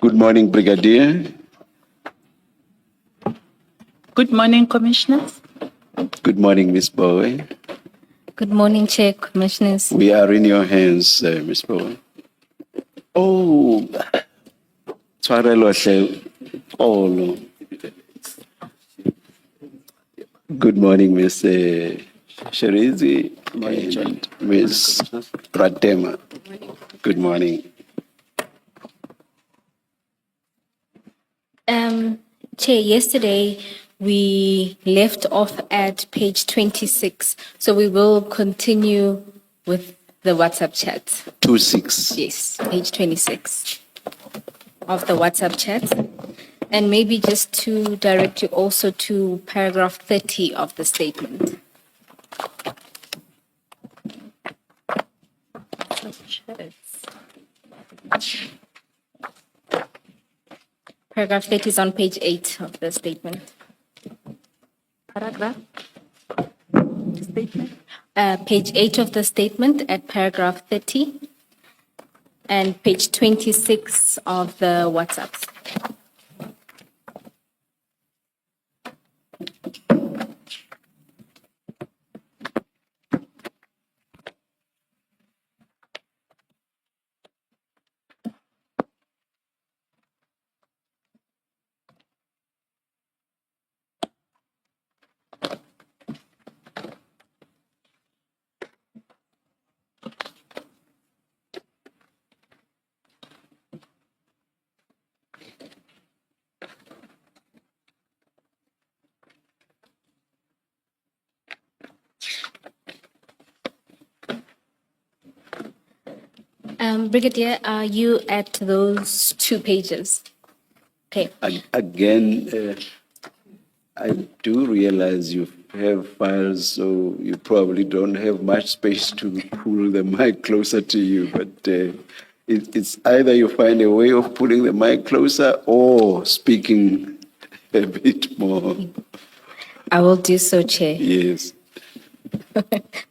Good morning, Brigadier. Good morning, Commissioners. Good morning, Ms. Bowe. Good morning, Chair, Commissioners. We are in your hands, Ms. Bowe. Oh, tshwarelo hle, Olo. Good morning, Ms. Sherizi and Ms. Pratema. Good morning. Chair, yesterday we left off at page 26, so we will continue with the WhatsApp chat. 26. Yes, page 26 of the WhatsApp chat. And maybe just to direct you also to paragraph 30 of the statement. Paragraph 30 is on page 8 of the statement. Paragraph. Statement. Page 8 of the statement at paragraph 30 and page 26 of the WhatsApps. Brigadier, are you at those 2 pages? Okay. Again, I do realize you have files, so you probably don't have much space to pull the mic closer to you, but it's either you find a way of pulling the mic closer or speaking a bit more. I will do so, Chair. Yes.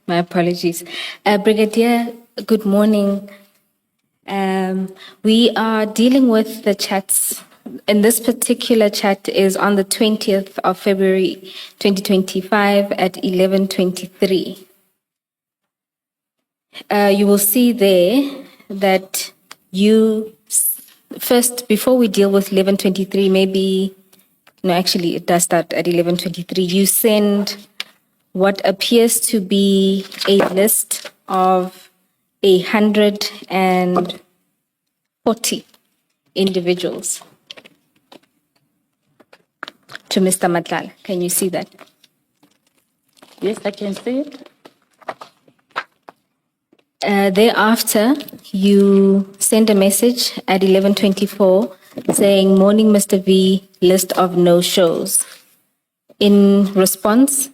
My apologies. Brigadier, good morning. We are dealing with the chats, and this particular chat is on the 20th of February 2025 at 11:23. You will see there that first, before we deal with 11:23, no, actually it does start at 11:23. You send what appears to be a list of 140 individuals to Mr. Madlanga. Can you see that? Yes, I can see it. Thereafter, you send a message at 11:24 saying, "Morning, Mr. V, list of no-shows." In response,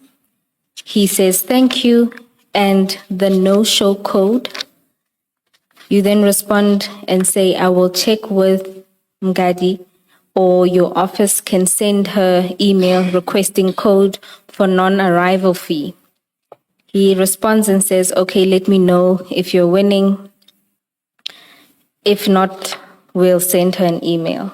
he says, "Thank you," and the no-show code. You then respond and say, "I will check with Mgadi," or your office can send her email requesting code for non-arrival fee. He responds and says, "Okay, let me know if you're winning. If not, we'll send her an email."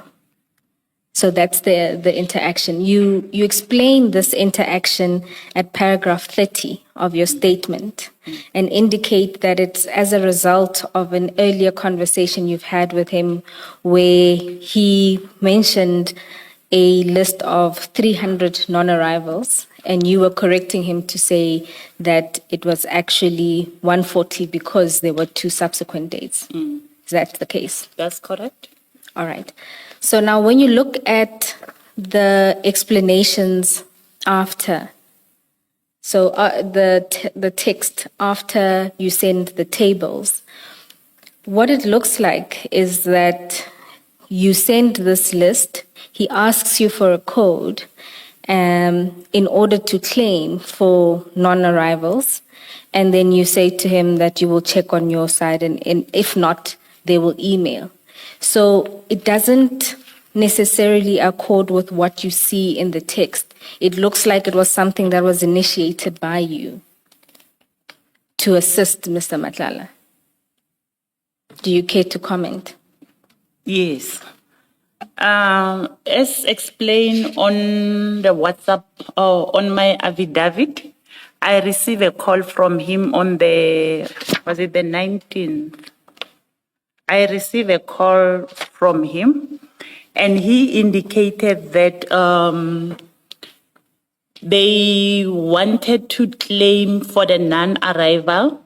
So that's the interaction. You explain this interaction at paragraph 30 of your statement and indicate that it's as a result of an earlier conversation you've had with him where he mentioned a list of 300 non-arrivals and you were correcting him to say that it was actually 140 because there were 2 subsequent dates. Is that the case? That's correct. All right. So now when you look at the explanations after, so the text after you send the tables, what it looks like is that you send this list, he asks you for a code in order to claim for non-arrivals, and then you say to him that you will check on your side, and if not, they will email. So it doesn't necessarily accord with what you see in the text. It looks like it was something that was initiated by you to assist Mr. Madlanga. Do you care to comment? Yes. As explained on the WhatsApp or on my affidavit, I received a call from him on the 19th? I received a call from him, and he indicated that they wanted to claim for the non-arrival,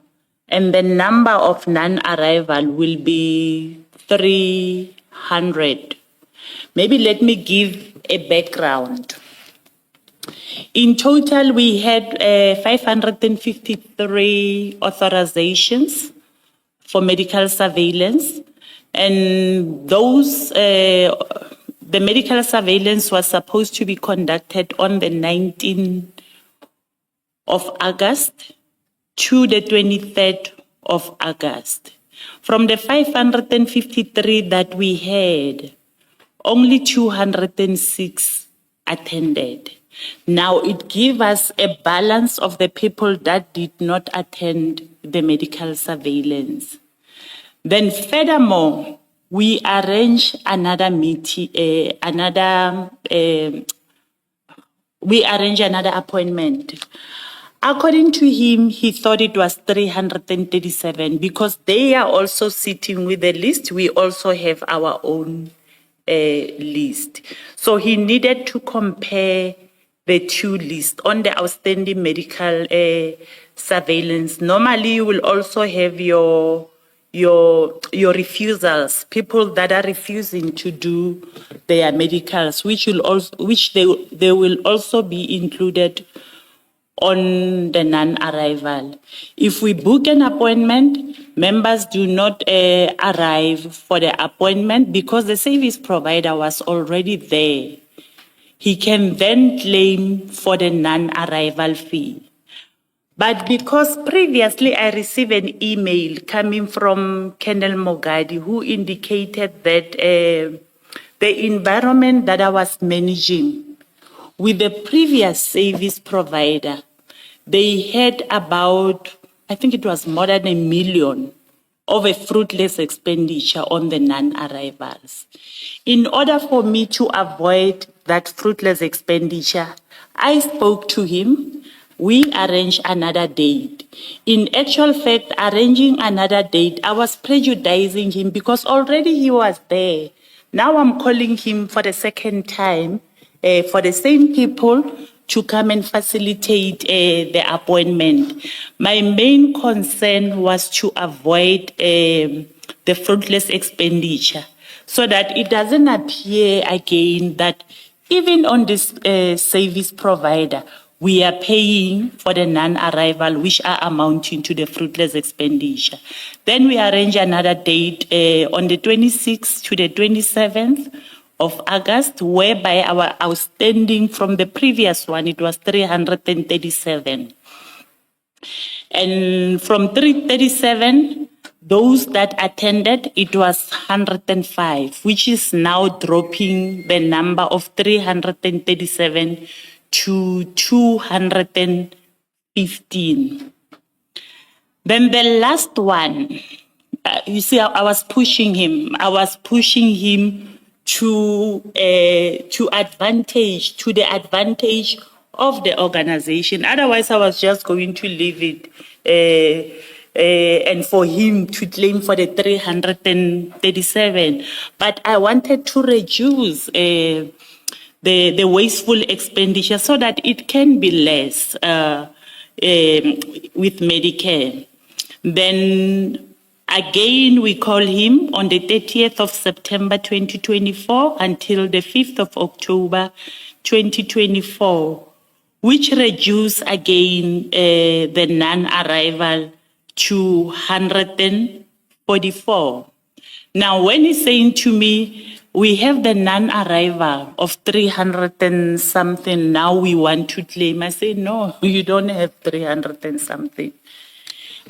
and the number of non-arrival will be 300. Maybe let me give a background. In total, we had 553 authorizations for medical surveillance, and those the medical surveillance was supposed to be conducted on the 19th of August to the 23rd of August. From the 553 that we had, only 206 attended. Now it gives us a balance of the people that did not attend the medical surveillance. Then furthermore, we arranged another meeting, we arranged another appointment. According to him, he thought it was 337 because they are also sitting with the list. We also have our own list. So he needed to compare the two lists on the outstanding medical surveillance. Normally, you will also have your refusals, people that are refusing to do their medicals, which they will also be included on the non-arrival. If we book an appointment, members do not arrive for the appointment because the service provider was already there. He can then claim for the non-arrival fee. But because previously I received an email coming from Colonel Mogadi who indicated that the environment that I was managing with the previous service provider, they had about, I think it was more than $1 million of a fruitless expenditure on the non-arrivals. In order for me to avoid that fruitless expenditure, I spoke to him. We arranged another date. In actual fact, arranging another date, I was prejudicing him because already he was there. Now I'm calling him for the second time for the same people to come and facilitate the appointment. My main concern was to avoid the fruitless expenditure so that it doesn't appear again that even on this service provider, we are paying for the non-arrival, which are amounting to the fruitless expenditure. Then we arrange another date on the 26th to the 27th of August, whereby our outstanding from the previous one, it was 337. And from 337, those that attended, it was 105, which is now dropping the number of 337 to 215. Then the last one, you see, I was pushing him. I was pushing him to the advantage of the organization. Otherwise, I was just going to leave it and for him to claim for the 337. But I wanted to reduce the wasteful expenditure so that it can be less with Medicare. Then again, we call him on the 30th of September 2024 until the 5th of October 2024, which reduced again the non-arrival to 144. Now, when he's saying to me, we have the non-arrival of 300 and something, now we want to claim, I say, no, you don't have 300 and something.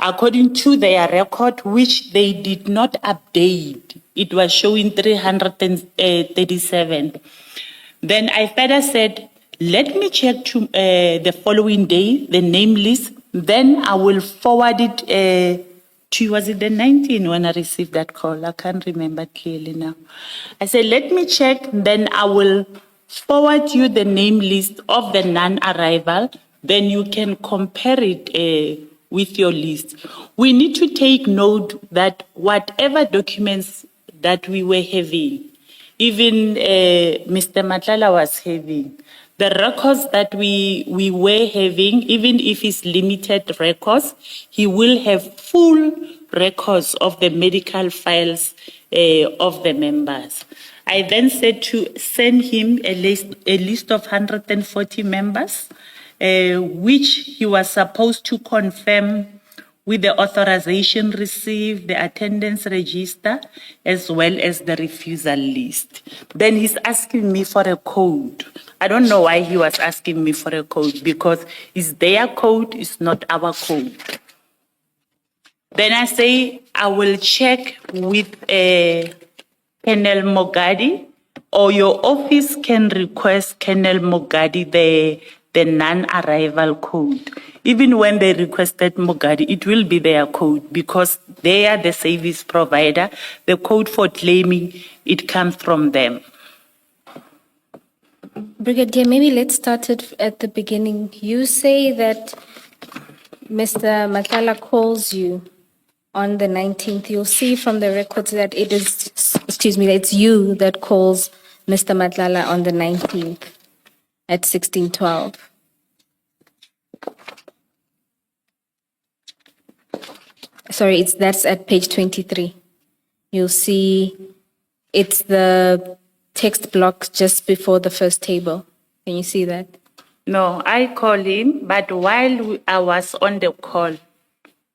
According to their record, which they did not update, it was showing 337. Then I further said, let me check to the following day, the name list, then I will forward it Was it the 19 when I received that call? I can't remember clearly now. I said, let me check, then I will forward you the name list of the non-arrival, then you can compare it with your list. We need to take note that whatever documents that we were having, even Mr. Madlanga was having, the records that we were having, even if it's limited records, he will have full records of the medical files of the members. I then said to send him a list of 140 members, which he was supposed to confirm with the authorization received, the attendance register, as well as the refusal list. Then he's asking me for a code. I don't know why he was asking me for a code, because it's their code, it's not our code. Then I say, I will check with Colonel Mogadi, or your office can request Colonel Mogadi the non-arrival code. Even when they requested Mogadi, it will be their code because they are the service provider. The code for claiming, it comes from them. Brigadier, maybe let's start it at the beginning. You say that Mr. Madlanga calls you on the 19th. You'll see from the records that it is, it's you that calls Mr. Madlanga on the 19th at 16:12. Sorry, that's at page 23. You'll see it's the text block just before the first table. Can you see that? No, I call him, but while I was on the call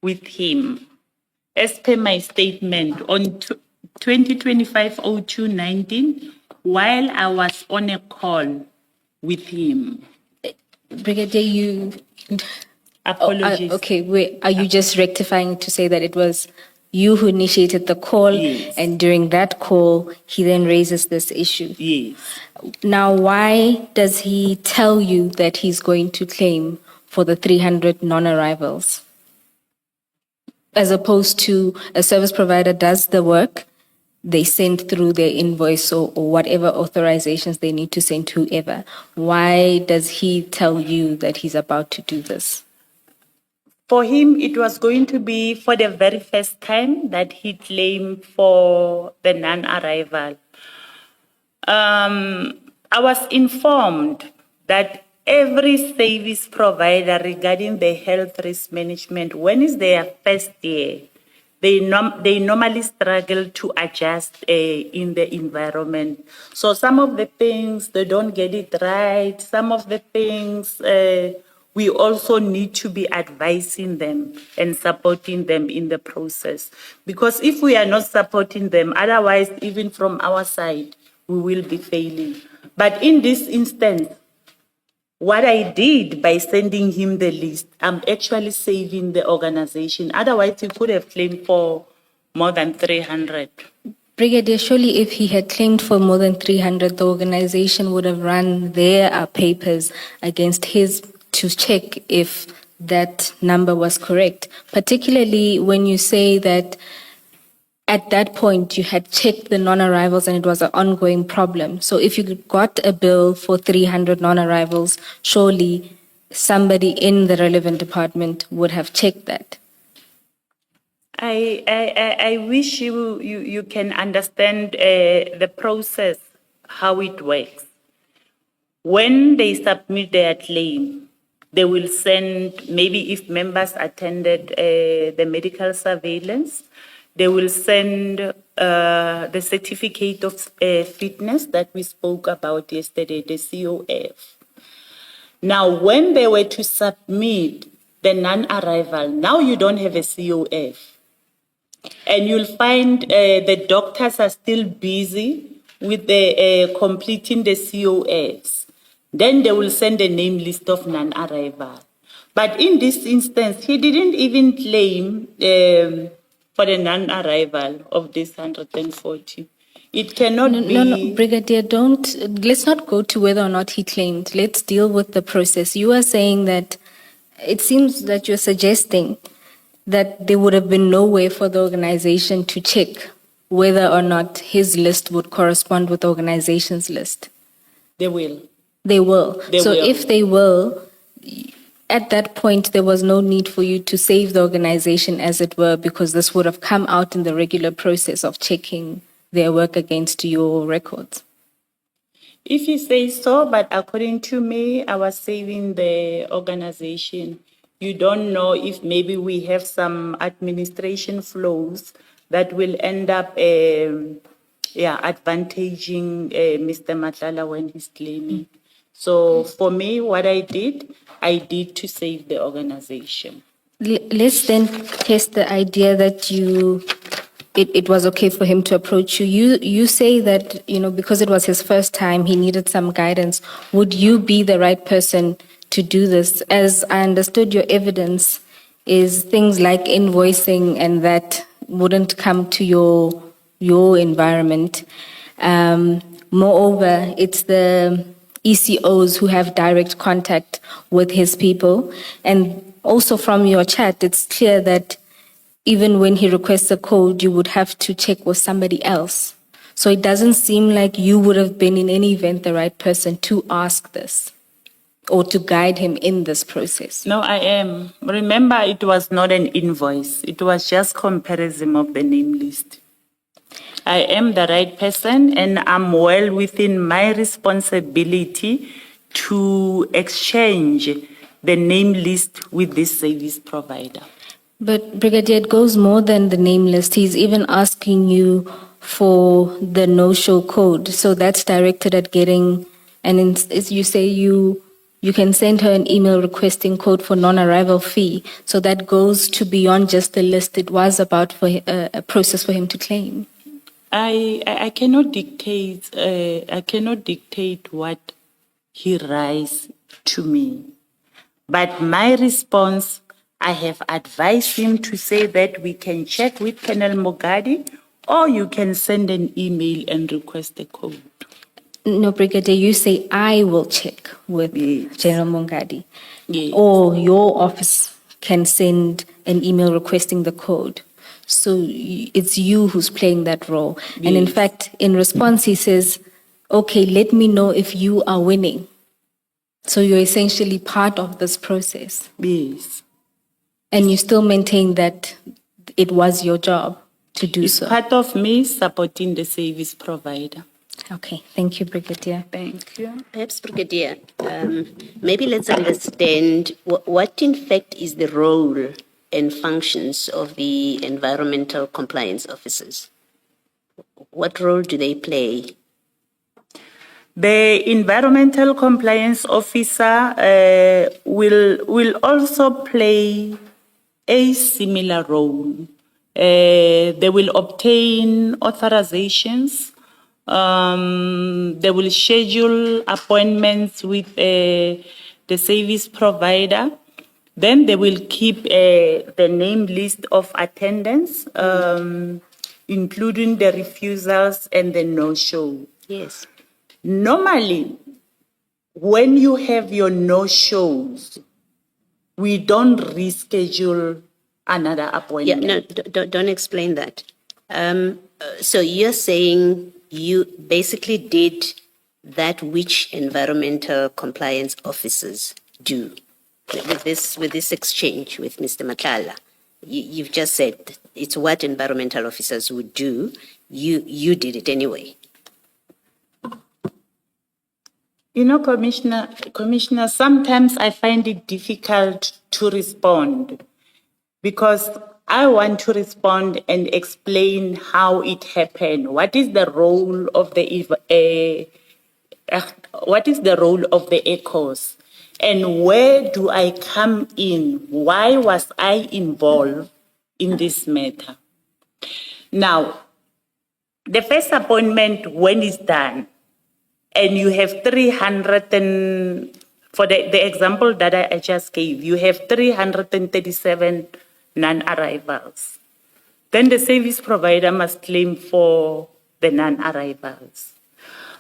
with him, as per my statement on 2025-02-19, while I was on a call with him. Brigadier, you... Apologies. Okay, wait, are you just rectifying to say that it was you who initiated the call? Yes. And during that call, he then raises this issue? Yes. Now, why does he tell you that he's going to claim for the 300 non-arrivals? As opposed to a service provider does the work, they send through their invoice or whatever authorizations they need to send to whoever. Why does he tell you that he's about to do this? For him, it was going to be for the very first time that he claimed for the non-arrival. I was informed that every service provider regarding the health risk management, when it's their first year, they normally struggle to adjust in the environment. So some of the things, they don't get it right. Some of the things, we also need to be advising them and supporting them in the process. Because if we are not supporting them, otherwise, even from our side, we will be failing. But in this instance, what I did by sending him the list, I'm actually saving the organization. Otherwise, he could have claimed for more than 300. Brigadier, surely if he had claimed for more than 300, the organization would have run their papers against his to check if that number was correct, particularly when you say that at that point you had checked the non-arrivals and it was an ongoing problem. So if you got a bill for 300 non-arrivals, surely somebody in the relevant department would have checked that. I wish you can understand the process, how it works. When they submit their claim, they will send, maybe if members attended the medical surveillance, they will send the certificate of fitness that we spoke about yesterday, the COF. Now, when they were to submit the non-arrival, now you don't have a COF. And you'll find the doctors are still busy with the completing the COFs. Then they will send a name list of non-arrival. But in this instance, he didn't even claim for the non-arrival of this 140. It cannot be... No, Brigadier, let's not go to whether or not he claimed. Let's deal with the process. You are saying that, it seems that you're suggesting that there would have been no way for the organization to check whether or not his list would correspond with the organization's list? They will. They will. They So will. if they will, at that point, there was no need for you to save the organization, as it were, because this would have come out in the regular process of checking their work against your records. If you say so, but according to me, I was saving the organization. You don't know if maybe we have some administration flows that will end up advantaging Mr. Madlanga when he's claiming. So for me, what I did to save the organization. Let's then test the idea that it was okay for him to approach you. You say that, because it was his first time, he needed some guidance. Would you be the right person to do this? As I understood, your evidence is things like invoicing, and that wouldn't come to your environment. Moreover, it's the ECOs who have direct contact with his people. And also from your chat, it's clear that even when he requests a code, you would have to check with somebody else. So it doesn't seem like you would have been in any event the right person to ask this or to guide him in this process. No, I am. Remember, it was not an invoice. It was just comparison of the name list. I am the right person, and I'm well within my responsibility to exchange the name list with this service provider. But Brigadier, it goes more than the name list. He's even asking you for the no-show code. So that's directed at getting, and as you say, you can send her an email requesting code for non-arrival fee. So that goes to beyond just the list. It was about for a process for him to claim. I cannot dictate. I cannot dictate what he writes to me, but my response, I have advised him to say that we can check with Colonel Mogadi, or you can send an email and request the code. No, Brigadier, you say I will check with Yes. General Mongadi. Yes. Or your office can send an email requesting the code. So it's you who's playing that role. And in Yes. fact, in response, he says, okay, let me know if you are winning. So you're essentially part of this process. Yes. And you still maintain that it was your job to do It's so. part of me supporting the service provider. Okay, thank you, Brigadier. Thank you. Perhaps, Brigadier, maybe let's understand what in fact is the role and functions of the environmental compliance officers. What role do they play? The environmental compliance officer will also play a similar role. They will obtain authorizations. They will schedule appointments with the service provider. Then they will keep the name list of attendance, including the refusals and the no-show. Yes. Normally, when you have your no-shows, we don't reschedule another Yeah, appointment. no, don't explain that. So you're saying you basically did that which environmental compliance officers do with this exchange with Mr. Madlanga. You've just said it's what environmental officers would do. You did it anyway. You know, Commissioner, sometimes I find it difficult to respond because I want to respond and explain how it happened. What is the role of the ECOs? And where do I come in? Why was I involved in this matter? Now, the first appointment, when it's done, and you have 300 and, for the example that I just gave, you have 337 non-arrivals. Then the service provider must claim for the non-arrivals.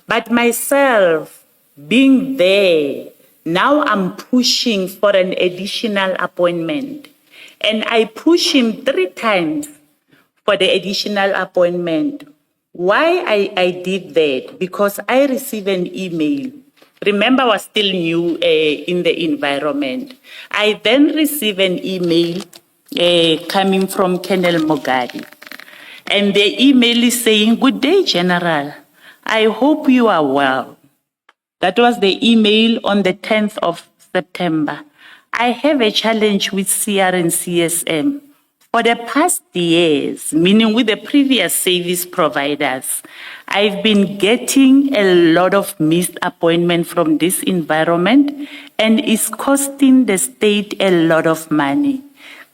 But myself, being there, now I'm pushing for an additional appointment. And I pushed him 3 times for the additional appointment. Why I did that? Because I received an email. Remember, I was still new in the environment. I then received an email coming from Colonel Mogadi. And the email is saying, "Good day, General. I hope you are well." That was the email on the 10th of September. "I have a challenge with CR and CSM. For the past years, meaning with the previous service providers, I've been getting a lot of missed appointments from this environment and it's costing the state a lot of money.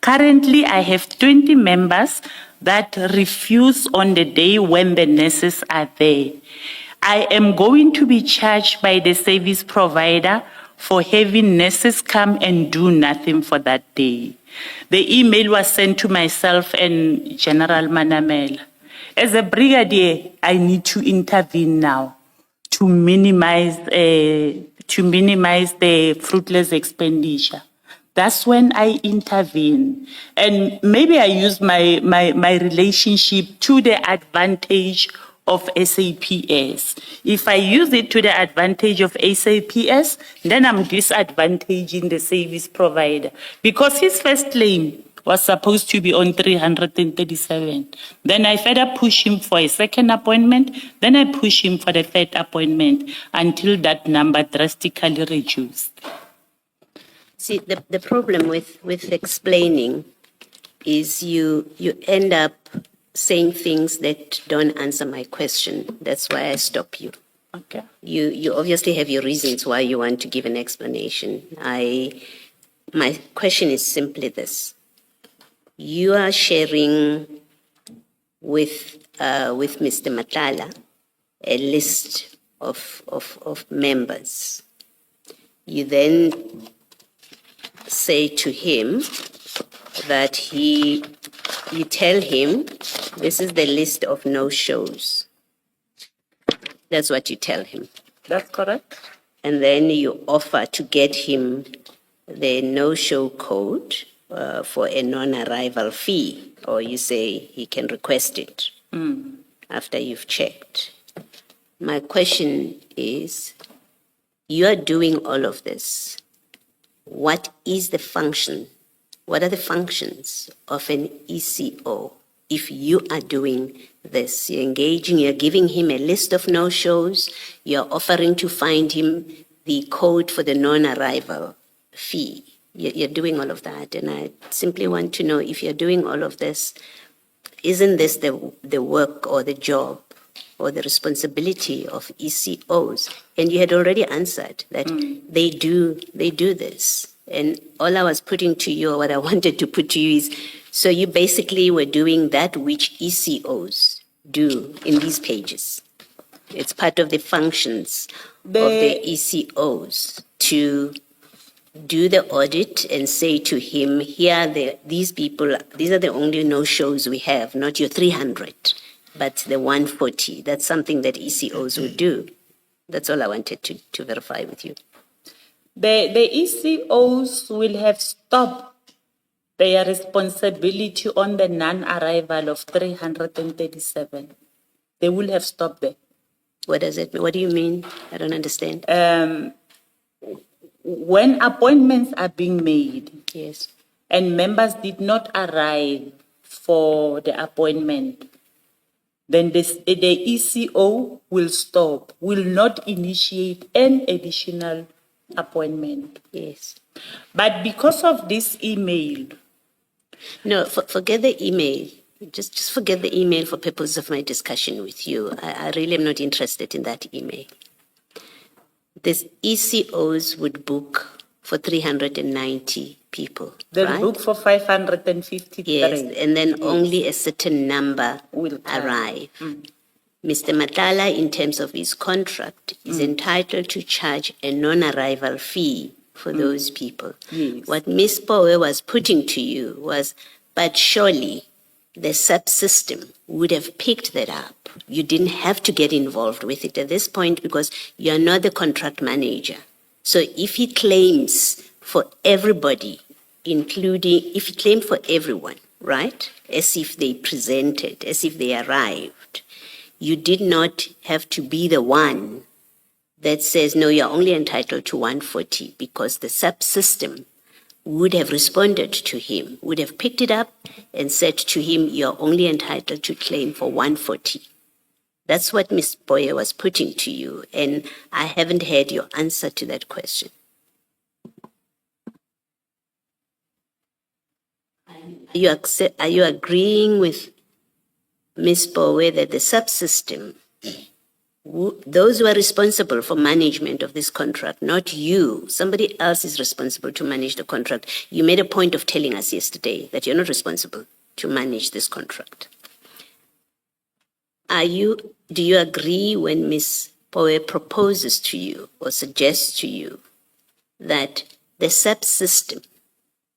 Currently, I have 20 members that refuse on the day when the nurses are there. I am going to be charged by the service provider for having nurses come and do nothing for that day." The email was sent to myself and General Manamela. As a brigadier, I need to intervene now to minimize the fruitless expenditure. That's when I intervene. And maybe I use my relationship to the advantage of SAPS. If I use it to the advantage of SAPS, then I'm disadvantaging the service provider because his first claim was supposed to be on 337. Then I further push him for a second appointment. Then I push him for the third appointment until that number drastically reduced. See, the problem with explaining is you end up saying things that don't answer my question. That's why I stop you. Okay. You obviously have your reasons why you want to give an explanation. My question is simply this. You are sharing with Mr. Matala a list of members. You then say to him that you tell him this is the list of no-shows. That's what you tell him. That's correct. And then you offer to get him the no-show code for a non-arrival fee, or you say he can request it after you've checked. My question is, you are doing all of this. What is the function? What are the functions of an ECO if you are doing this? You're engaging, you're giving him a list of no-shows, you're offering to find him the code for the non-arrival fee. You're doing all of that, and I simply want to know, if you're doing all of this, isn't this the work or the job or the responsibility of ECOs? And you had already answered that they do this. And all I was putting to you, or what I wanted to put to you is, so you basically were doing that which ECOs do in these pages. It's part of the functions of the ECOs to do the audit and say to him, these people, these are the only no-shows we have, not your 300, but the 140. That's something that ECOs would do. That's all I wanted to verify with you. The ECOs will have stopped their responsibility on the non-arrival of 337. They will have stopped there. What does it mean? What do you mean? I don't understand. When appointments are being made, Yes. and members did not arrive for the appointment, then the ECO will stop, will not initiate an additional appointment. Yes. But because of this email, No, forget the email. Just forget the email for purposes of my discussion with you. I really am not interested in that email. This ECOs would book for 390 people, they right? book for 553. Yes, and then only a certain number Will come. arrive. Mr. Matala, in terms of his contract, is entitled to charge a non-arrival fee for those people. Yes. What Ms. Powe was putting to you was, but surely the subsystem would have picked that up. You didn't have to get involved with it at this point because you are not the contract manager. So if he claims for everybody including, if he claimed for everyone, right? As if they presented, as if they arrived, you did not have to be the one that says, no, you're only entitled to 140, because the subsystem would have responded to him, would have picked it up and said to him, you're only entitled to claim for 140. That's what Ms. Boyer was putting to you, and I haven't heard your answer to that question. Are you agreeing with Ms. Boyer that the subsystem, those who are responsible for management of this contract, not you, somebody else is responsible to manage the contract? You made a point of telling us yesterday that you're not responsible to manage this contract. Do you agree when Ms. Boyer proposes to you or suggests to you that the subsystem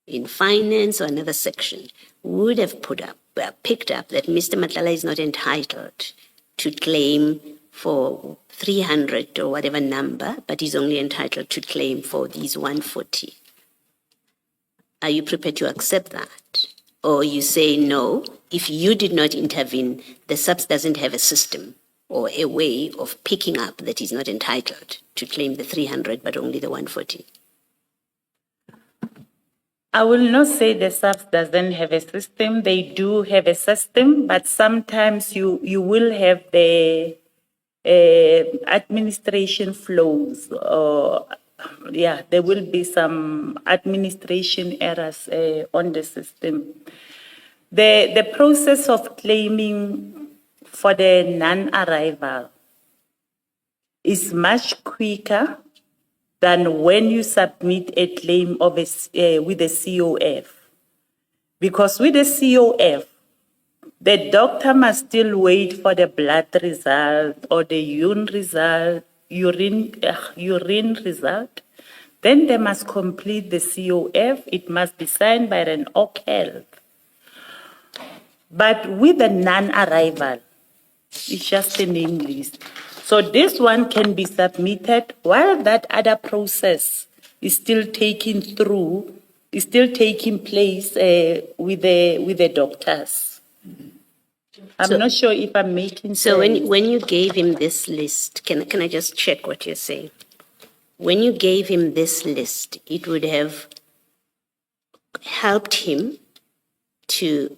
in finance or another section would have picked up that Mr. Madlanga is not entitled to claim for 300 or whatever number, but he's only entitled to claim for these 140? Are you prepared to accept that? Or you say no, if you did not intervene, the SAPS doesn't have a system or a way of picking up that he's not entitled to claim the 300 but only the 140? I will not say the SAPS doesn't have a system. They do have a system, but sometimes you will have the administration flows, or there will be some administration errors on the system. The process of claiming for the non-arrival is much quicker than when you submit a claim of with a COF. Because with a COF, the doctor must still wait for the blood result or the urine result. Then they must complete the COF. It must be signed by an OCL. But with the non-arrival, it's just a name list. So this one can be submitted while that other process is still taking place with the doctors. I'm not sure if I'm making sense. So when you gave him this list, can I just check what you're saying? When you gave him this list, it would have helped him to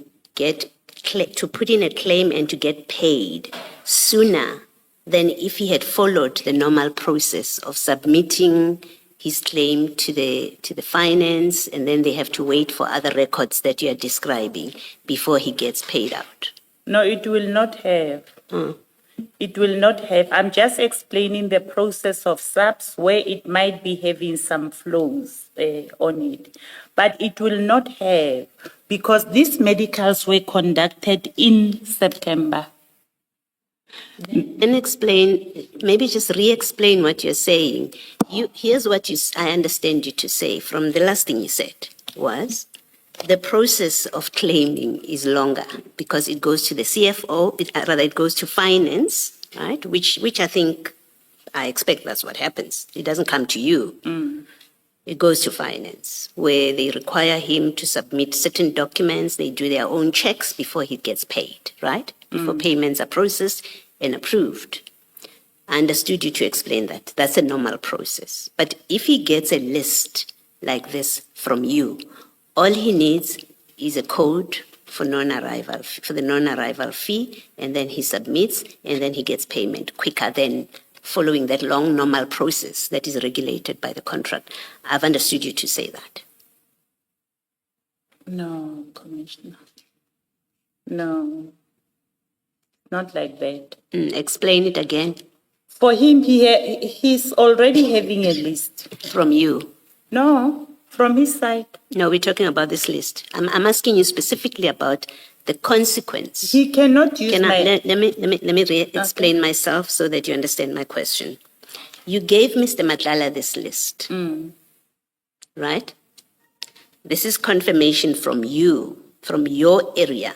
put in a claim and to get paid sooner than if he had followed the normal process of submitting his claim to the finance, and then they have to wait for other records that you are describing before he gets paid out. No, it will not have. It will not have. I'm just explaining the process of SAPS where it might be having some flows on it. But it will not have, because these medicals were conducted in September. Then explain, maybe just re-explain what you're saying. Here's what I understand you to say from the last thing you said was, the process of claiming is longer because it goes to the CFO, it goes to finance, right? Which I think, I expect that's what happens. It doesn't come to you. It goes to finance, where they require him to submit certain documents. They do their own checks before he gets paid, right? Before payments are processed and approved. I understood you to explain that. That's a normal process. But if he gets a list like this from you, all he needs is a code for the non-arrival fee, and then he submits, and then he gets payment quicker than following that long normal process that is regulated by the contract. I've understood you to say that. No, Commissioner. No, not like that. Explain it again. For him, he's already having a list. From you? No, from his side. No, we're talking about this list. I'm asking you specifically about the consequence. He cannot use Let me explain myself so that you understand my question. You gave Mr. Madlanga this list, right? This is confirmation from you, from your area,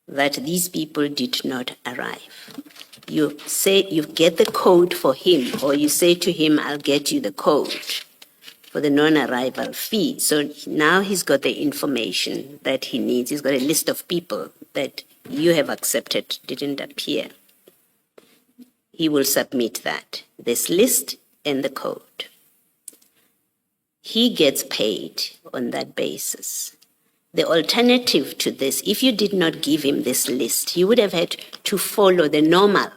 that these people did not arrive. You say you get the code for him, or you say to him, I'll get you the code. for the non-arrival fee. So now he's got the information that he needs. He's got a list of people that you have accepted didn't appear. He will submit that, this list and the code. He gets paid on that basis. The alternative to this, if you did not give him this list, he would have had to follow the normal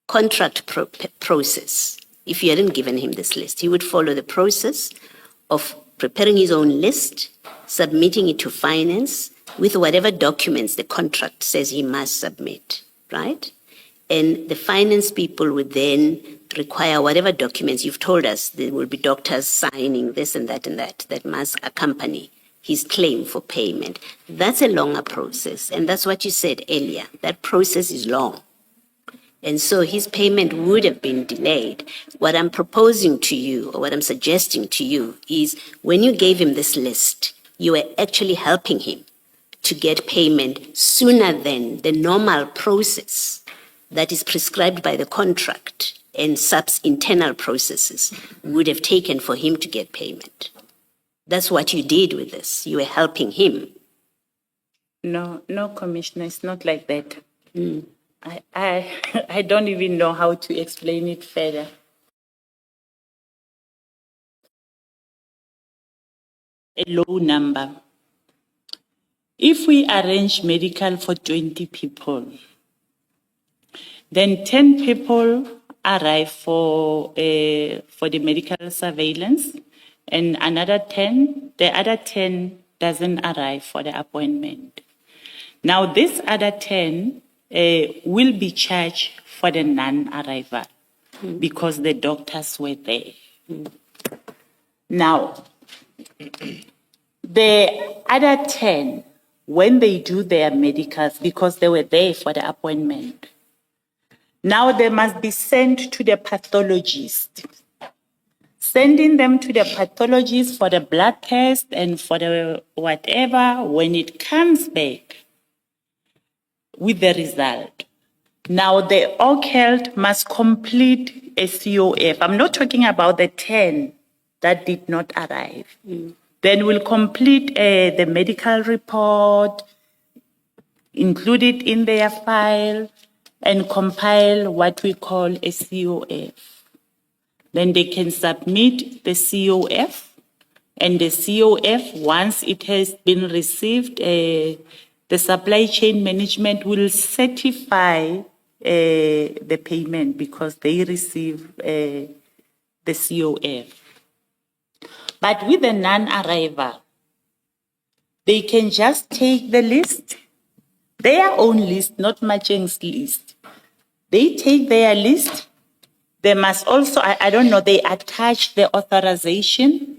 contract process. If you hadn't given him this list, he would follow the process of preparing his own list, submitting it to finance with whatever documents the contract says he must submit, right? And the finance people would then require whatever documents you've told us. There will be doctors signing this and that must accompany his claim for payment. That's a longer process. And that's what you said earlier. That process is long. And so his payment would have been delayed. What I'm proposing to you, or what I'm suggesting to you, is when you gave him this list, you were actually helping him to get payment sooner than the normal process that is prescribed by the contract and SAP's internal processes would have taken for him to get payment. That's what you did with this. You were helping him. No, Commissioner, it's not like that. I don't even know how to explain it further. A low number. If we arrange medical for 20 people, then 10 people arrive for the medical surveillance, and the other 10 doesn't arrive for the appointment. Now, this other 10 will be charged for the non-arrival because the doctors were there. Now, the other 10, when they do their medicals, because they were there for the appointment, now they must be sent to the pathologist. Sending them to the pathologist for the blood test and for the whatever, when it comes back with the result. Now the org health must complete a COF. I'm not talking about the 10 that did not arrive. Then we'll complete the medical report, include it in their file, and compile what we call a COF. Then they can submit the COF, and the COF, once it has been received, the supply chain management will certify the payment because they receive the COF. But with the non-arrival, they can just take the list, their own list, not Matjeng's list. They take their list. They must also, I don't know, they attach the authorization,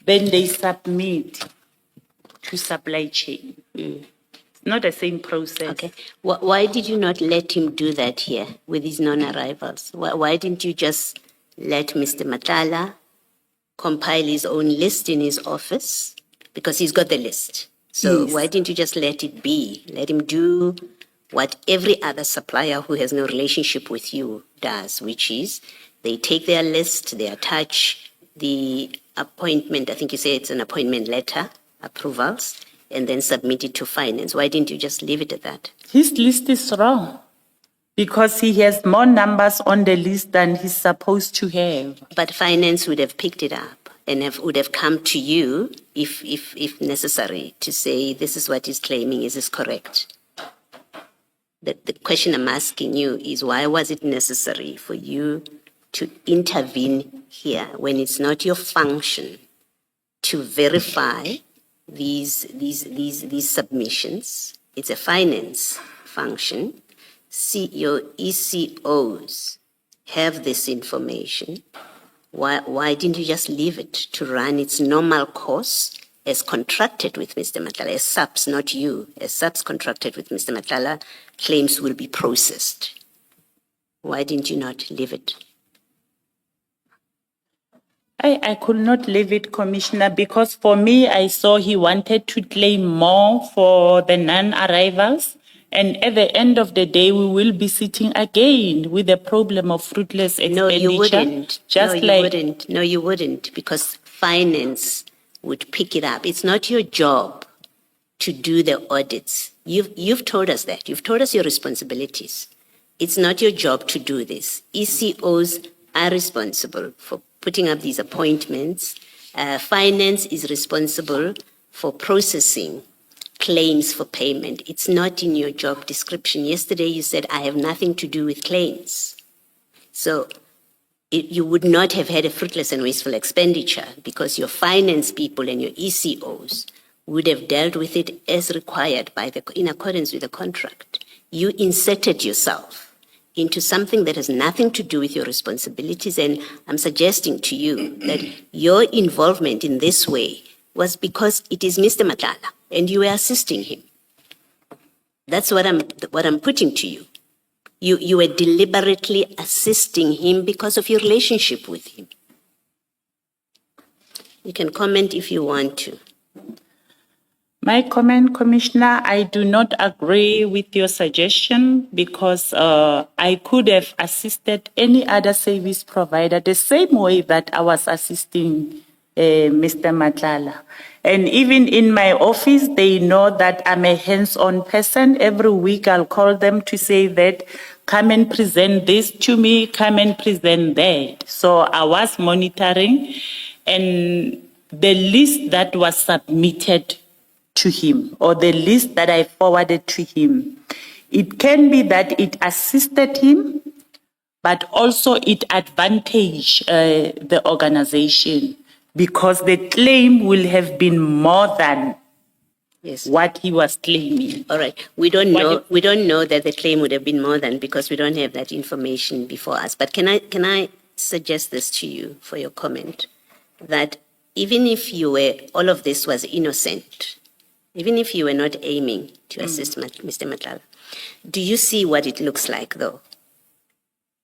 then they submit to supply chain. It's not the same process. Okay. Why did you not let him do that here with his non-arrivals? Why didn't you just let Mr. Madlanga compile his own list in his office? Because he's got the list. So Yes. why didn't you just let it be? Let him do what every other supplier who has no relationship with you does, which is they take their list, they attach the appointment, I think you say it's an appointment letter, approvals, and then submit it to finance. Why didn't you just leave it at that? His list is wrong because he has more numbers on the list than he's supposed to have. But finance would have picked it up and would have come to you if necessary to say, this is what he's claiming, is this correct? The question I'm asking you is, why was it necessary for you to intervene here when it's not your function to verify these submissions? It's a finance function. Your ECOs have this information. Why didn't you just leave it to run its normal course as contracted with Mr. Madlanga, as SAPS, not you, as SAPS contracted with Mr. Madlanga, claims will be processed? Why didn't you not leave it? I could not leave it, Commissioner, because for me, I saw he wanted to claim more for the non-arrivals. And at the end of the day, we will be sitting again with the problem of fruitless expenditure. No, you wouldn't. Just No, you like wouldn't. No, you wouldn't, because finance would pick it up. It's not your job to do the audits. You've told us that. You've told us your responsibilities. It's not your job to do this. ECOs are responsible for putting up these appointments. Finance is responsible for processing claims for payment. It's not in your job description. Yesterday you said, I have nothing to do with claims. So you would not have had a fruitless and wasteful expenditure because your finance people and your ECOs would have dealt with it as required in accordance with the contract. You inserted yourself into something that has nothing to do with your responsibilities, and I'm suggesting to you that your involvement in this way was because it is Mr. Madlanga and you were assisting him. That's what I'm putting to you. You were deliberately assisting him because of your relationship with him. You can comment if you want to. My comment, Commissioner, I do not agree with your suggestion because I could have assisted any other service provider the same way that I was assisting Mr. Madlanga. And even in my office, they know that I'm a hands-on person. Every week I'll call them to say that, come and present this to me, come and present that. So I was monitoring, and the list that was submitted to him, or the list that I forwarded to him, it can be that it assisted him, but also it advantaged the organization because the claim will have been more than what he was claiming. All right. We don't know that the claim would have been more than, because we don't have that information before us. But can I suggest this to you for your comment, that even if all of this was innocent, even if you were not aiming to assist Mr. Madlanga, do you see what it looks like, though?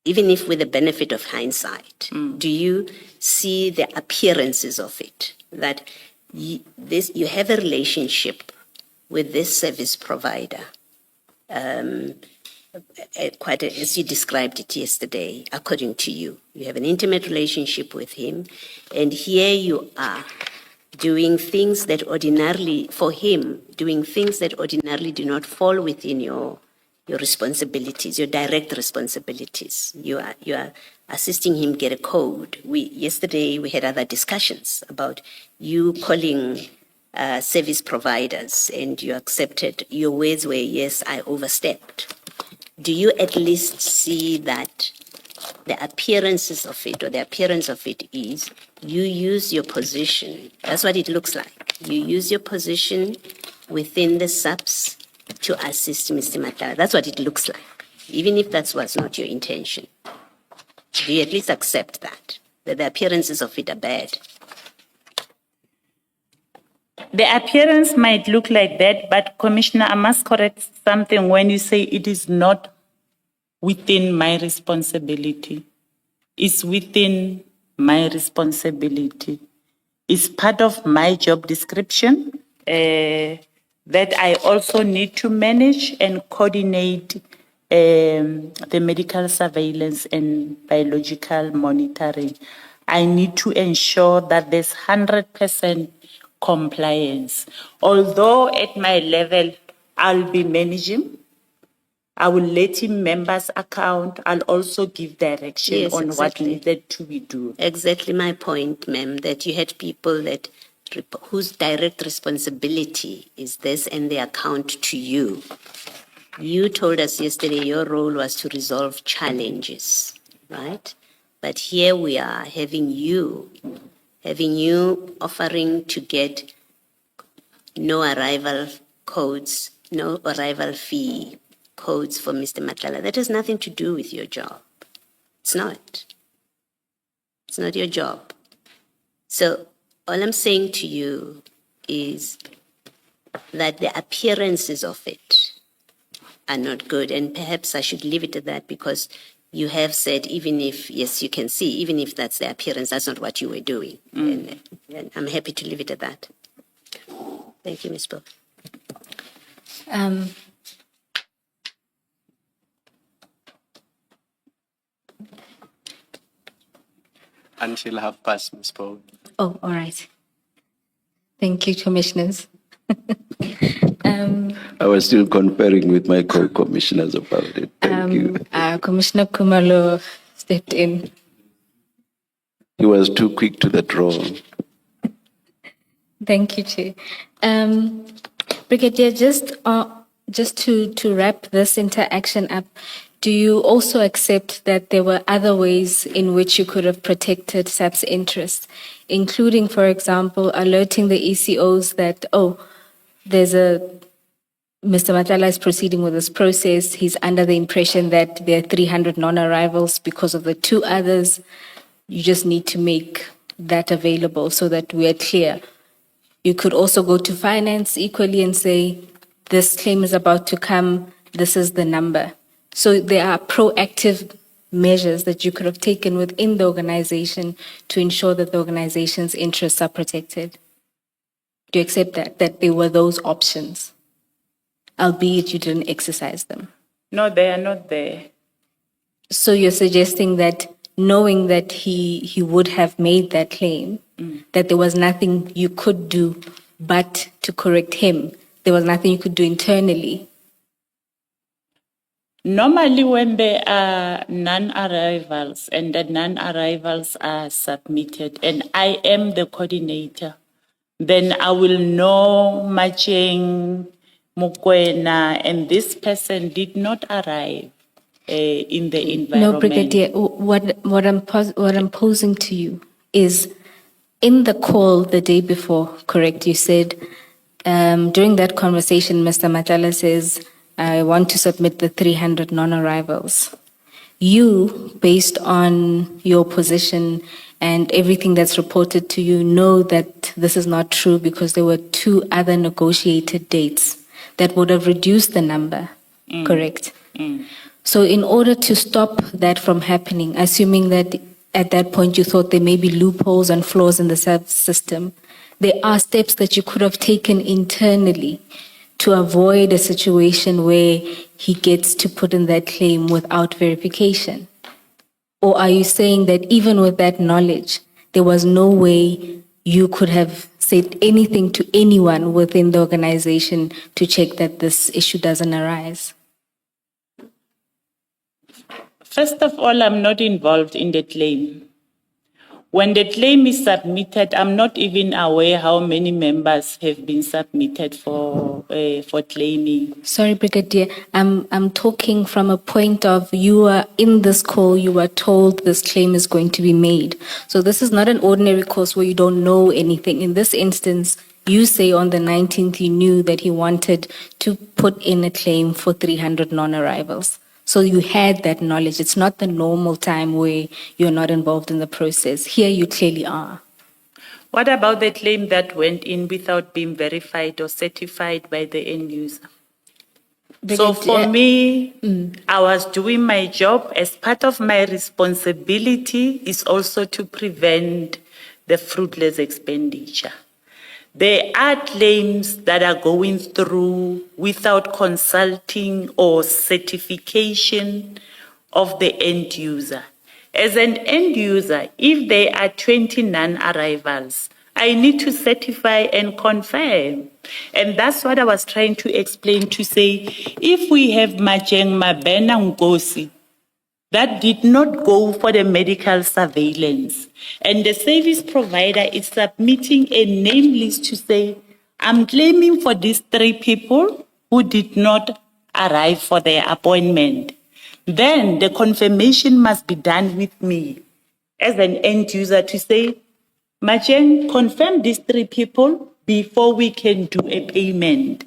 Even if with the benefit of hindsight, do you see the appearances of it? That you have a relationship with this service provider, as you described it yesterday, according to you. You have an intimate relationship with him, and here you are doing things that ordinarily, for him, doing things that ordinarily do not fall within your responsibilities, your direct responsibilities. You are assisting him get a code. Yesterday we had other discussions about you calling service providers, and you accepted, your words were, yes, I overstepped. Do you at least see that the appearances of it, or the appearance of it is, you use your position, that's what it looks like. You use your position within the SAPS to assist Mr. Madlanga. That's what it looks like, even if that was not your intention. Do you at least accept that the appearances of it are bad? The appearance might look like that, but Commissioner, I must correct something when you say it is not within my responsibility. It's within my responsibility. It's part of my job description that I also need to manage and coordinate the medical surveillance and biological monitoring. I need to ensure that there's 100% compliance. Although at my level, I'll be managing, I will let him members account. I'll also give direction on what needed to be done. Exactly my point, ma'am, that you had people whose direct responsibility is this, and they account to you. You told us yesterday your role was to resolve challenges, right? But here we are having you offering to get no arrival codes, no arrival fee codes for Mr. Madlanga. That has nothing to do with your job. It's not. It's not your job. So all I'm saying to you is that the appearances of it are not good. And perhaps I should leave it at that, because you have said, even if, yes, you can see, even if that's the appearance, that's not what you were doing. And I'm happy to leave it at that. Thank you, Ms. Bo. Until 5:30, Ms. Bo. Oh, all right. Thank you, commissioners. I was still conferring with my co-commissioners about it. Thank you. Commissioner Kumalo stepped in. He was too quick to the draw. Thank you, Chair. Brigadier, just to wrap this interaction up, do you also accept that there were other ways in which you could have protected SAP's interests, including, for example, alerting the ECOs that, there's Mr. Matala is proceeding with this process. He's under the impression that there are 300 non-arrivals because of the two others. You just need to make that available so that we are clear. You could also go to finance equally and say, this claim is about to come, this is the number. So there are proactive measures that you could have taken within the organization to ensure that the organization's interests are protected. Do you accept that there were those options, albeit you didn't exercise them? No, they are not there. So you're suggesting that knowing that he would have made that claim, that there was nothing you could do but to correct him. There was nothing you could do internally. Normally, when there are non-arrivals and the non-arrivals are submitted, and I am the coordinator, then I will know Matjeng, Mokoena, and this person did not arrive in the environment. No, Brigadier, what I'm posing to you is, in the call the day before, correct, you said, during that conversation, Mr. Matala says, I want to submit the 300 non-arrivals. You, based on your position and everything that's reported to you, know that this is not true because there were two other negotiated dates that would have reduced the number, correct? So in order to stop that from happening, assuming that at that point you thought there may be loopholes and flaws in the system, there are steps that you could have taken internally to avoid a situation where he gets to put in that claim without verification? Or are you saying that even with that knowledge, there was no way you could have said anything to anyone within the organization to check that this issue doesn't arise? First of all, I'm not involved in the claim. When the claim is submitted, I'm not even aware how many members have been submitted for claiming. Sorry, Brigadier, I'm talking from a point of you are in this call, you were told this claim is going to be made. So this is not an ordinary course where you don't know anything. In this instance, you say on the 19th you knew that he wanted to put in a claim for 300 non-arrivals. So you had that knowledge. It's not the normal time where you're not involved in the process. Here you clearly are. What about the claim that went in without being verified or certified by the end user? So for me, I was doing my job. As part of my responsibility is also to prevent the fruitless expenditure. There are claims that are going through without consulting or certification of the end user. As an end user, if there are 20 non-arrivals, I need to certify and confirm. And that's what I was trying to explain, to say, if we have Matjeng, Mabena, Ngosi, that did not go for the medical surveillance, and the service provider is submitting a name list to say, I'm claiming for these 3 people who did not arrive for their appointment, then the confirmation must be done with me as an end user to say, Matjeng, confirm these 3 people before we can do a payment.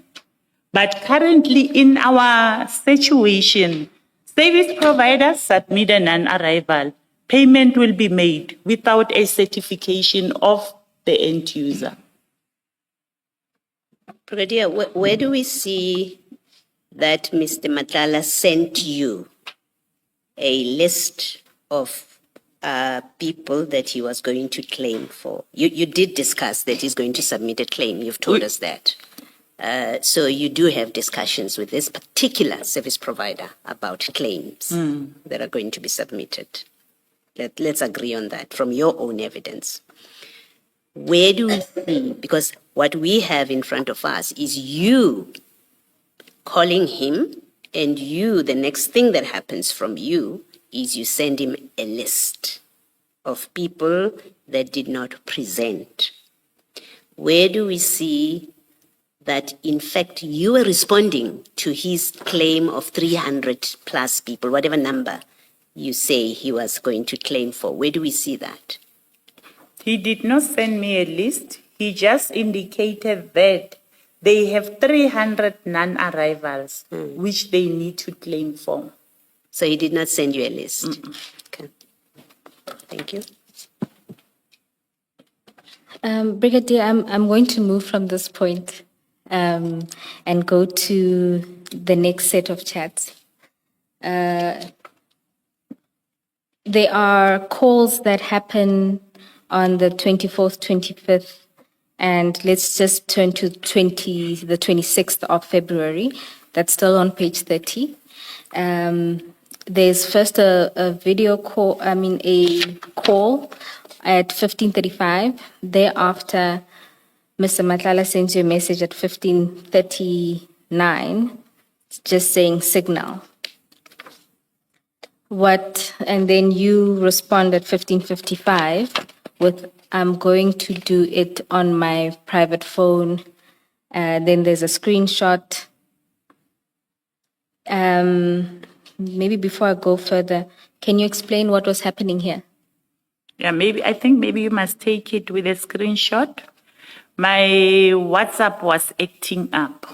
But currently in our situation, service providers submit a non-arrival. Payment will be made without a certification of the end user. Brigadier, where do we see that Mr. Matala sent you a list of people that he was going to claim for? You did discuss that he's going to submit a claim. You've told us that. So you do have discussions with this particular service provider about claims that are going to be submitted. Let's agree on that from your own evidence. where do we see, because what we have in front of us is you calling him, and you, the next thing that happens from you is you send him a list of people that did not present. Where do we see that, in fact, you were responding to his claim of 300 plus people, whatever number you say he was going to claim for? Where do we see that? He did not send me a list. He just indicated that they have 300 non-arrivals, which they need to claim for. So he did not send you a list? Okay. Thank you. Brigadier, I'm going to move from this point and go to the next set of chats. There are calls that happen on the 24th, 25th, and let's just turn to the 26th of February. That's still on page 30. There's first a video call, a call at 15:35. Thereafter, Mr. Madlanga sends you a message at 15:39, just saying signal. And then you respond at 15:55 with, I'm going to do it on my private phone. Then there's a screenshot. Maybe before I go further, can you explain what was happening here? Yeah, I think maybe you must take it with a screenshot. My WhatsApp was acting up.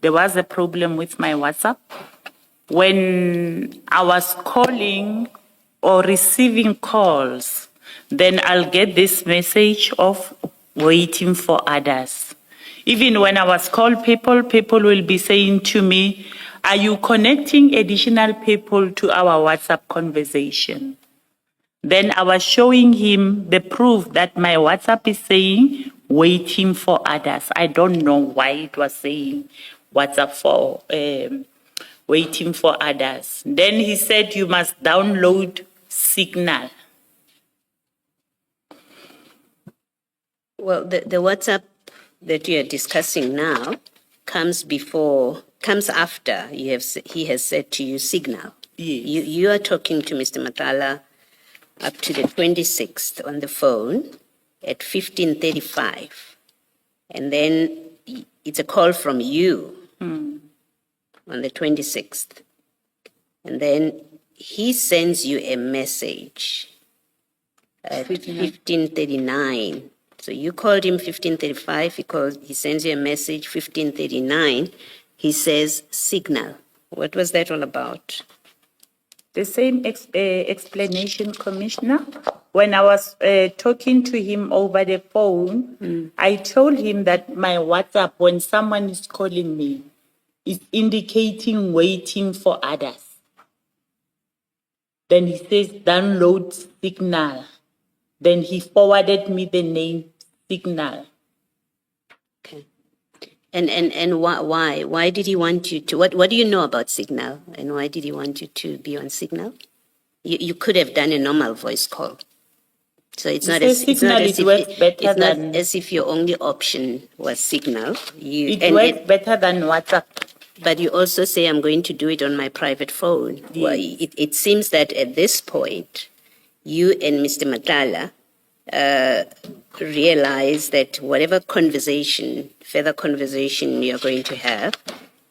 There was a problem with my WhatsApp. When I was calling or receiving calls, then I'll get this message of waiting for others. Even when I was calling people will be saying to me, are you connecting additional people to our WhatsApp conversation? Then I was showing him the proof that my WhatsApp is saying waiting for others. I don't know why it was saying WhatsApp for waiting for others. Then he said you must download Signal. Well, the WhatsApp that you are discussing now comes after he has said to you Signal. Yes. You are talking to Mr. Madlanga up to the 26th on the phone at 15:35. And then it's a call from you on the 26th. And then he sends you a message at 15:39. So you called him 15:35. He sends you a message 15:39. He says Signal. What was that all about? The same explanation, Commissioner. When I was talking to him over the phone, I told him that my WhatsApp, when someone is calling me, is indicating waiting for others. Then he says download Signal. Then he forwarded me the name Signal. Okay. And why? Why did he want you to? What do you know about Signal? And why did he want you to be on Signal? You could have done a normal voice call. So it's not as if your only option was Signal. It works better than WhatsApp. But you also say, I'm going to do it on my private phone. Yes. Well, it seems that at this point, you and Mr. Madlanga realize that whatever further conversation you're going to have,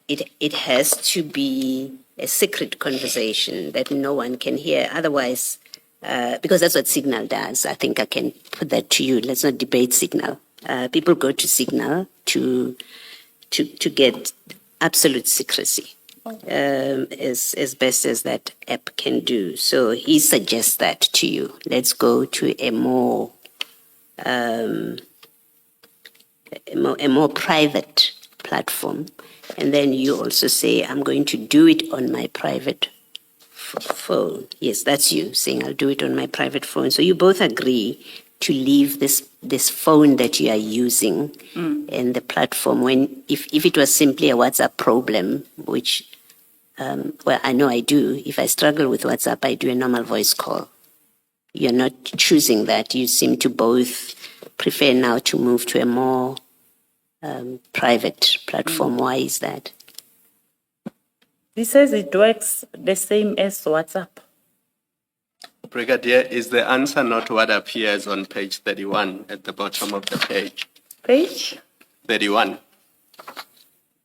it has to be a secret conversation that no one can hear. Otherwise, because that's what Signal does. I think I can put that to you. Let's not debate Signal. People go to Signal to get absolute secrecy, as best as that app can do. So he suggests that to you. Let's go to a more private platform. And then you also say, I'm going to do it on my private phone. Yes, that's you saying, I'll do it on my private phone. So you both agree to leave this phone that you are using and the platform. If it was simply a WhatsApp problem, which, well, I know I do. If I struggle with WhatsApp, I do a normal voice call. You're not choosing that. You seem to both prefer now to move to a more private platform. Why is that? He says it works the same as WhatsApp. Brigadier, is the answer not what appears on page 31 at the bottom of the page? Page? 31.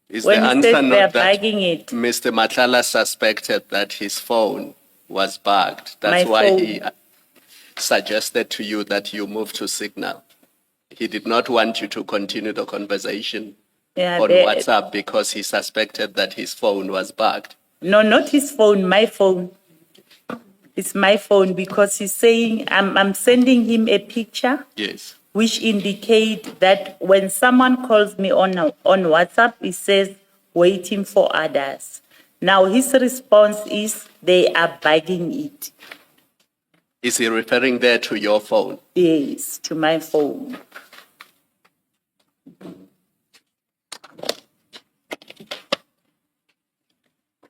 Is When the he answer says they are not that bugging it. Mr. Madlanga suspected that his phone was bugged? That's My why phone. he suggested to you that you move to Signal. He did not want you to continue the conversation Yeah, on WhatsApp because he suspected that his phone was bugged. No, not his phone, my phone. It's my phone because he's saying I'm sending him a picture Yes. which indicate that when someone calls me on WhatsApp, it says waiting for others. Now his response is they are bugging it. Is he referring there to your phone? Yes, to my phone.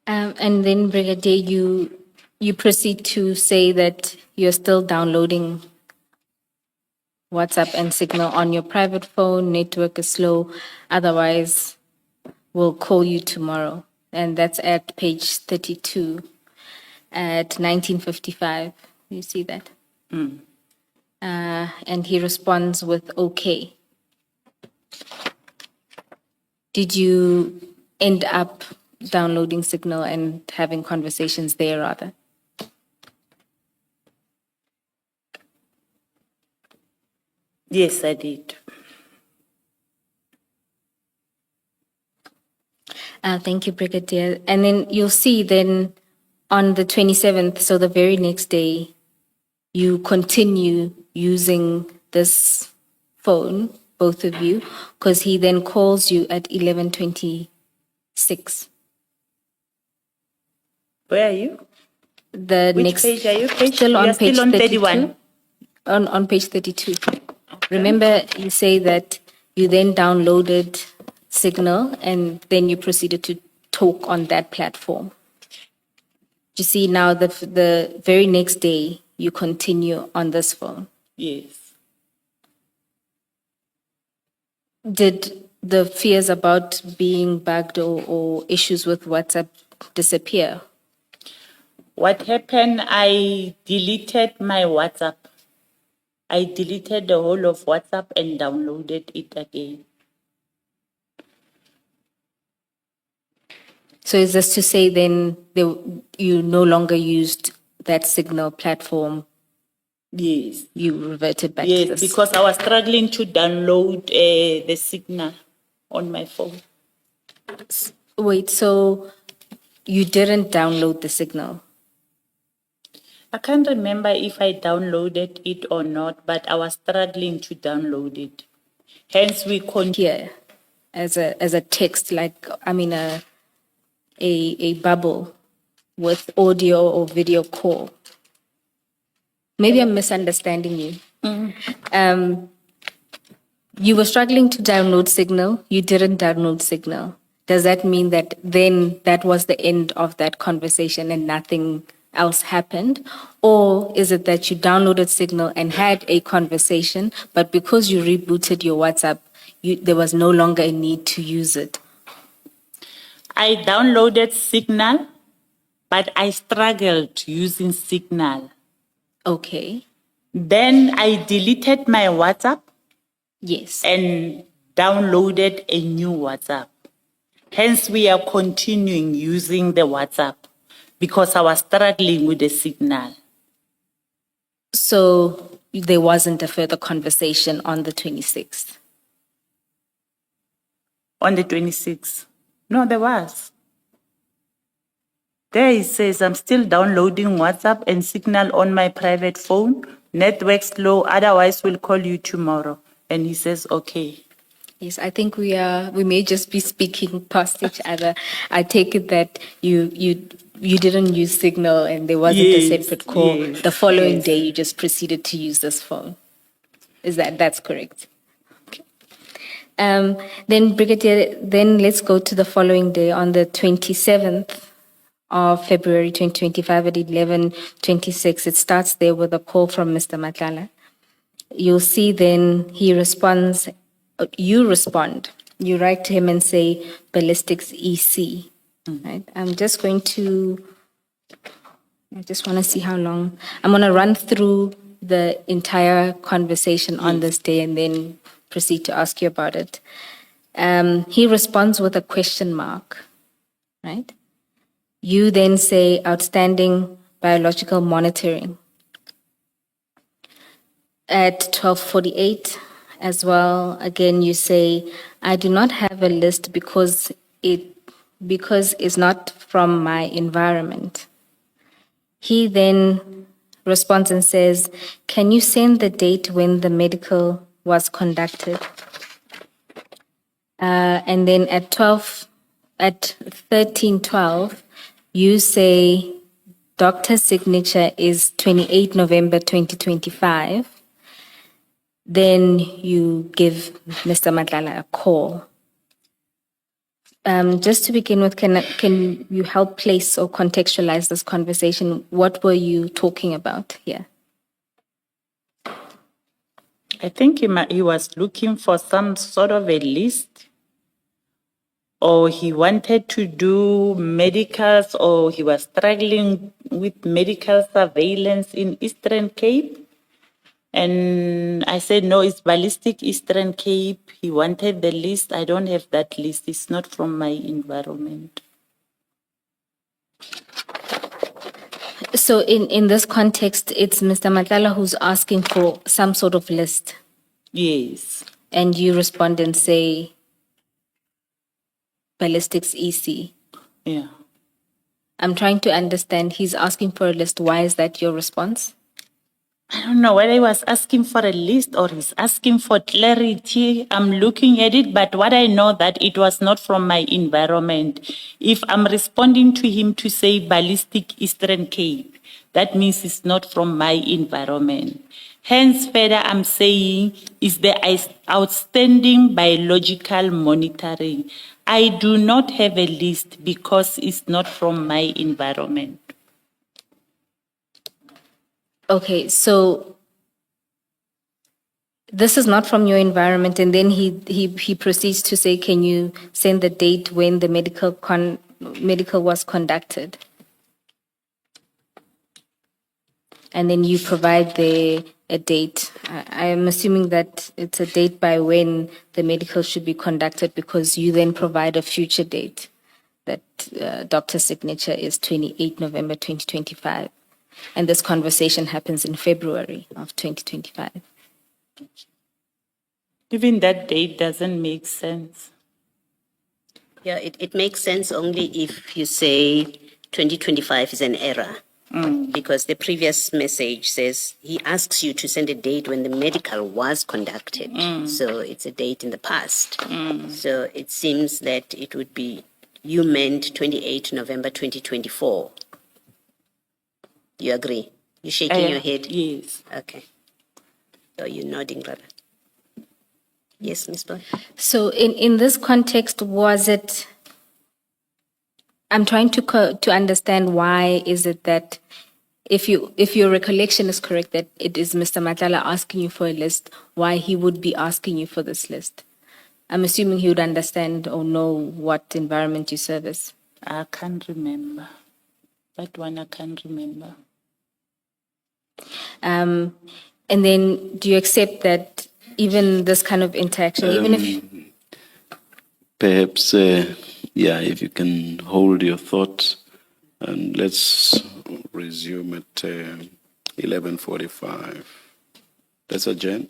And then, Brigadier, you proceed to say that you're still downloading WhatsApp and Signal on your private phone, network is slow, otherwise we'll call you tomorrow. And that's at page 32 at 1955. You see that? And he responds with okay. Did you end up downloading Signal and having conversations there rather? Yes, I did. Thank you, Brigadier. And then you'll see then on the 27th, so the very next day, you continue using this phone, both of you, because he then calls you at 11:26. Where are you? The Which next page are you? Still We on are page still on 32. 31. On page 32. Remember, you say that you then downloaded Signal and then you proceeded to talk on that platform. You see now the very next day you continue on this phone. Yes. Did the fears about being bugged or issues with WhatsApp disappear? What happened, I deleted my WhatsApp. I deleted the whole of WhatsApp and downloaded it again. So is this to say then you no longer used that Signal platform? Yes. You reverted back to Yes, this? because I was struggling to download the Signal on my phone. Wait, so you didn't download the Signal? I can't remember if I downloaded it or not, but I was struggling to download it. Hence, we continue. Here, as a text, like, I mean, a bubble with audio or video call. Maybe I'm misunderstanding you. You were struggling to download Signal. You didn't download Signal. Does that mean that then that was the end of that conversation and nothing else happened? Or is it that you downloaded Signal and had a conversation, but because you rebooted your WhatsApp, there was no longer a need to use it? I downloaded Signal, but I struggled using Signal. Okay. Then I deleted my WhatsApp Yes. and downloaded a new WhatsApp. Hence, we are continuing using the WhatsApp because I was struggling with the Signal. So there wasn't a further conversation on the 26th? On the 26th. No, there was. There it says, I'm still downloading WhatsApp and Signal on my private phone. Network slow, otherwise we'll call you tomorrow. And he says, okay. Yes, I think we may just be speaking past each other. I take it that you didn't use Signal and there wasn't a Yes, separate call. yes, The following yes. day you just proceeded to use this phone. That's correct? Okay. Then Brigadier, then let's go to the following day on the 27th of February 2025 at 11:26. It starts there with a call from Mr. Madlanga. you'll see then he responds, you respond. You write to him and say, ballistics EC, right? I'm just going to, I just want to see how long. I'm going to run through the entire conversation on this day and then proceed to ask you about it. He responds with a question mark, right? You then say outstanding biological monitoring. At 12:48 as well, again, you say, I do not have a list because it's not from my environment. He then responds and says, can you send the date when the medical was conducted? And then at 13:12, you say, doctor's signature is 28 November 2025. Then you give Mr. Madlanga a call. Just to begin with, can you help place or contextualize this conversation? What were you talking about here? I think he was looking for some sort of a list, or he wanted to do medicals, or he was struggling with medical surveillance in Eastern Cape. And I said, no, it's ballistic Eastern Cape. He wanted the list. I don't have that list. It's not from my environment. So in this context, it's Mr. Madlanga who's asking for some sort of list. Yes. And you respond and say, ballistics EC. Yeah. I'm trying to understand. He's asking for a list. Why is that your response? I don't know whether he was asking for a list or he's asking for clarity. I'm looking at it, but what I know that it was not from my environment. If I'm responding to him to say ballistic Eastern Cape, that means it's not from my environment. Hence, further, I'm saying is the outstanding biological monitoring. I do not have a list because it's not from my environment. Okay, so this is not from your environment, and then he proceeds to say, can you send the date when the medical was conducted? And then you provide a date. I am assuming that it's a date by when the medical should be conducted, because you then provide a future date that doctor's signature is 28 November 2025. And this conversation happens in February of 2025. Even that date doesn't make sense. Yeah, it makes sense only if you say 2025 is an error. Because the previous message says he asks you to send a date when the medical was conducted. So it's a date in the past. So it seems that it would be, you meant 28 November 2024. You agree? You're shaking your head? Yes. Okay. So you're nodding, brother. Yes, Ms. Boy. So in this context, was it, I'm trying to understand why is it that if your recollection is correct that it is Mr. Madlanga asking you for a list, why he would be asking you for this list? I'm assuming he would understand or know what environment you service. I can't remember. That one I can't remember. And then do you accept that even this kind of interaction, even if... Perhaps, if you can hold your thoughts, and let's resume at 11:45. Let's adjourn.